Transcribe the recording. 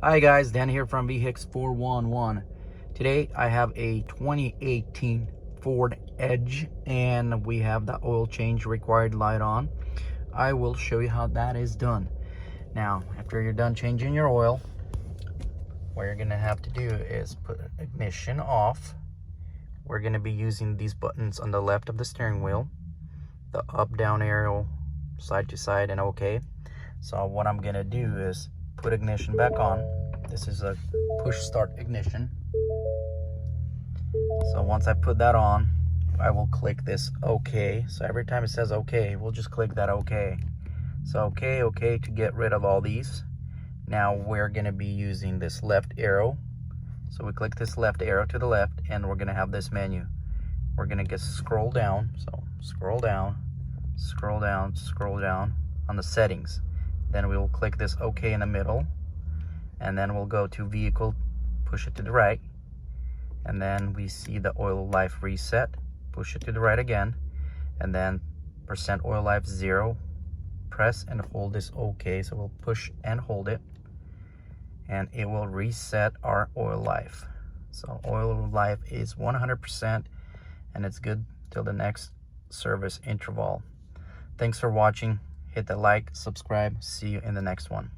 Hi guys, Dan here from VHIX 411. Today I have a 2018 Ford Edge and we have the oil change required light on. I will show you how that is done. Now, after you're done changing your oil, what you're gonna have to do is put ignition off. We're gonna be using these buttons on the left of the steering wheel, the up down arrow, side to side, and OK. So what I'm gonna do is put ignition back on. This is a push start ignition. So once I put that on, I will click this OK. So every time it says OK, we'll just click that OK. So OK to get rid of all these. Now we're gonna be using this left arrow. So we click this left arrow to the left and we're gonna have this menu. We're gonna scroll down. So scroll down, scroll down, scroll down on the settings. Then we will click this OK in the middle. And then we'll go to vehicle, push it to the right. And then we see the oil life reset, push it to the right again. And then percent oil life 0, press and hold this OK. So we'll push and hold it. And it will reset our oil life. So oil life is 100% and it's good till the next service interval. Thanks for watching. Hit the like, subscribe. See you in the next one.